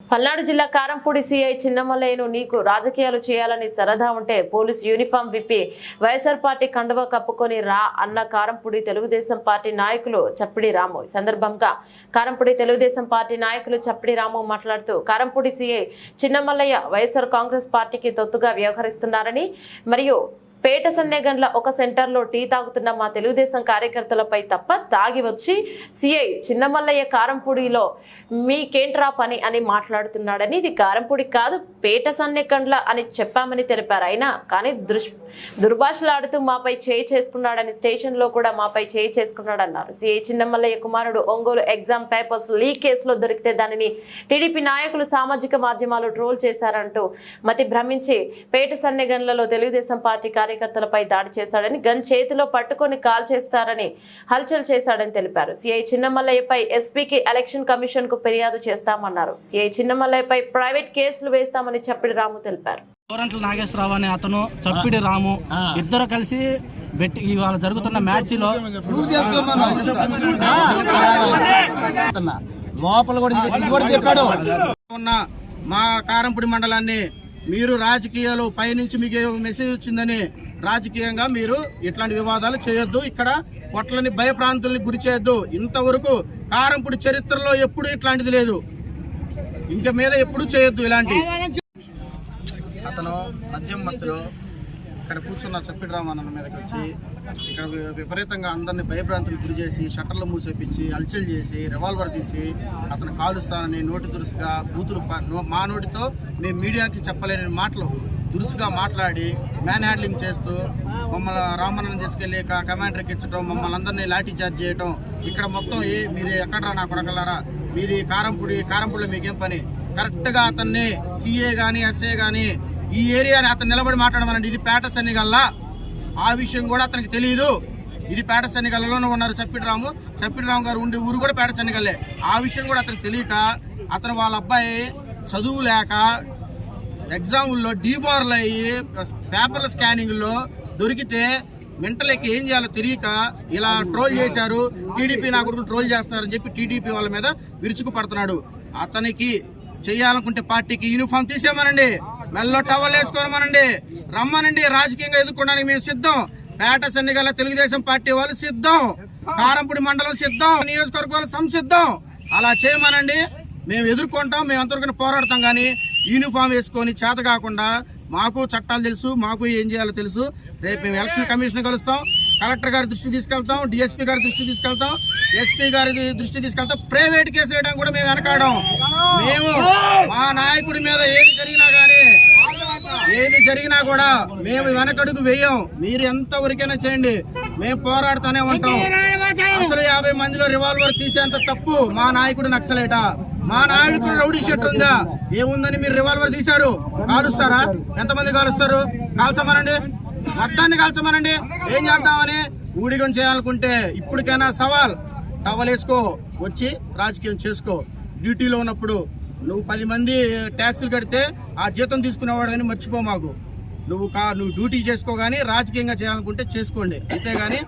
పల్నాడు జిల్లా కారంపూడి సీఐ చిన్నమల్లయ్యను నీకు రాజకీయాలు చేయాలని సరదా ఉంటే పోలీస్ యూనిఫామ్ విప్పి వైఎస్ఆర్ పార్టీ కండువా కప్పుకొని రా అన్న కారంపూడి తెలుగుదేశం పార్టీ నాయకులు చప్పిడి రాము. ఈ సందర్భంగా కారంపూడి తెలుగుదేశం పార్టీ నాయకులు చప్పిడి రాము మాట్లాడుతూ కారంపూడి సీఐ చిన్నమల్లయ్య వైఎస్ఆర్ కాంగ్రెస్ పార్టీకి తొత్తుగా వ్యవహరిస్తున్నారని మరియు పేట సన్నెగండ్ల ఒక సెంటర్లో టీ తాగుతున్న మా తెలుగుదేశం కార్యకర్తలపై తప్ప తాగి వచ్చి సిఐ చిన్నమల్లయ్య కారంపూడిలో మీకేంట్రా పని అని మాట్లాడుతున్నాడని, ఇది కారంపూడి కాదు పేట సన్నెగండ్ల అని చెప్పామని తెలిపారు. అయినా కానీ దుర్భాషలాడుతూ మాపై చేయి చేసుకున్నాడని, స్టేషన్లో కూడా మాపై చేయి చేసుకున్నాడన్నారు. సిఐ చిన్నమల్లయ్య కుమారుడు ఒంగోలు ఎగ్జామ్ పేపర్స్ లీక్ కేసులో దొరికితే దానిని టీడీపీ నాయకులు సామాజిక మాధ్యమాలు ట్రోల్ చేశారంటూ మతి భ్రమించి పేట సన్నెగండ్లలో తెలుగుదేశం పార్టీ కార్యకర్తలపై దాడి చేశాడని, గన్ చేతిలో పట్టుకొని కాల్ చేస్తారని హల్చల్ చేశాడని తెలిపారు. సిఐ చిన్నమల్లయ్యపై ఎస్పీకి ఎలక్షన్ కమిషన్ కు ఫిర్యాదు చేస్తామన్నారు. సిఐ చిన్నమల్లయ్యపై ప్రైవేట్ కేసులు వేస్తామని చప్పిడి రాము తెలిపారు. గోరంట్ల నాగేశ్వరరావు అనే అతను చప్పిడి రాము ఇద్దరు కలిసి ఇవాళ జరుగుతున్న మ్యాచ్ లో లోపల కూడా చెప్పాడు ఉన్న మా కారంపూడి మండలాన్ని మీరు రాజకీయాలు పైనుంచి మీకు మెసేజ్ వచ్చిందని రాజకీయంగా మీరు ఇట్లాంటి వివాదాలు చేయొద్దు, ఇక్కడ పొట్లని భయప్రాంతుల్ని గురి చేయొద్దు. ఇంతవరకు కారంపూడి చరిత్రలో ఎప్పుడు ఇట్లాంటిది లేదు, ఇంక మీద ఎప్పుడు చేయొద్దు ఇలాంటి. అతను మద్యం మత్తులో ఇక్కడ కూర్చున్న చప్పిడి రామన్న మీదకి వచ్చి ఇక్కడ విపరీతంగా అందరినీ భయభ్రాంతులకు గురి చేసి షట్టర్లు మూసేపించి అల్చల్ చేసి రివాల్వర్ తీసి అతను కాలుస్తానని నోటి దురుసుగా బూతులు మా నోటితో మేము మీడియాకి చెప్పలేని మాటలు దురుసుగా మాట్లాడి మ్యాన్ హ్యాండ్లింగ్ చేస్తూ మమ్మల్ని రామన్నని తీసుకెళ్ళి కమాండర్ ఎక్కించడం, మమ్మల్ని అందరినీ లాఠీ చార్జ్ చేయడం. ఇక్కడ మొత్తం మీరు ఎక్కడరా నా కొడకల్లారా, మీది కారంపూడిలో మీకేం పని? కరెక్ట్గా అతన్ని సిఏ కానీ ఎస్ఏ కానీ ఈ ఏరియాని అతను నిలబడి మాట్లాడమనండి. ఇది పేట సన్నిగల్లా, ఆ విషయం కూడా అతనికి తెలియదు. ఇది పేట సన్నిగల్లోనే ఉన్నారు చప్పిడి రాము గారు ఉండే ఊరు కూడా పేట సన్నిగల్లే. ఆ విషయం కూడా అతనికి తెలియక అతను వాళ్ళ అబ్బాయి చదువు లేక ఎగ్జాముల్లో డీబార్లు అయ్యి పేపర్ల స్కానింగ్లో దొరికితే మెంటలకి ఏం చేయాలో తెలియక ఇలా ట్రోల్ చేశారు. టీడీపీ నా కొడుకులు ట్రోల్ చేస్తున్నారని చెప్పి టీడీపీ వాళ్ళ మీద విరుచుకు పడుతున్నాడు. అతనికి చేయాలనుకుంటే పార్టీకి యూనిఫామ్ తీసేమనండి, మెల్లో టవల్ వేసుకోమనండి, రమ్మనండి. రాజకీయంగా ఎదుర్కోవడానికి మేము సిద్ధం. పేట సన్నిగల్ల తెలుగుదేశం పార్టీ వాళ్ళు సిద్ధం, కారంపూడి మండలం సిద్ధం, నియోజకవర్గాలు సంసిద్ధం. అలా చేయమనండి, మేము ఎదుర్కొంటాం, మేము అంతవరకు పోరాడతాం. కానీ యూనిఫామ్ వేసుకొని చేత కాకుండా, మాకు చట్టాలు తెలుసు, మాకు ఏం చేయాలో తెలుసు. రేపు మేము ఎలక్షన్ కమిషన్ కలుస్తాం, కలెక్టర్ గారి దృష్టికి తీసుకెళ్తాం, డిఎస్పీ గారి దృష్టికి తీసుకెళ్తాం, ఎస్పీ గారి దృష్టికి తీసుకెళ్తాం. ప్రైవేట్ కేసు వేయడానికి కూడా మేము వెనకాడం. మేము మా నాయకుడి మీద ఏది జరిగినా కూడా మేము వెనకడుగు వేయం. మీరు ఎంతవరకైనా చేయండి, మేము పోరాడుతూనే ఉంటాం. అసలు 50 మందిలో రివాల్వర్ తీసేంత తప్పు మా నాయకుడు నక్సలేట. మా నాయకుడు రౌడీ షెట్ ఉందా? ఏముందని మీరు రివాల్వర్ తీశారు? కాలుస్తారా? ఎంతమంది కాలుస్తారు? కాల్చమనండి, మొత్తాన్ని కాల్చమనండి. ఏం చేద్దామని ఊడిగం చేయాలనుకుంటే ఇప్పటికైనా సవాల్, టవలేసుకో, వచ్చి రాజకీయం చేసుకో. డ్యూటీలో ఉన్నప్పుడు నువ్వు 10 మంది ట్యాక్సులు కడితే ఆ జీతం తీసుకునేవాడు అని మర్చిపో. మాకు నువ్వు డ్యూటీ చేసుకో, కానీ రాజకీయంగా చేయాలనుకుంటే చేసుకోండి, అంతేగాని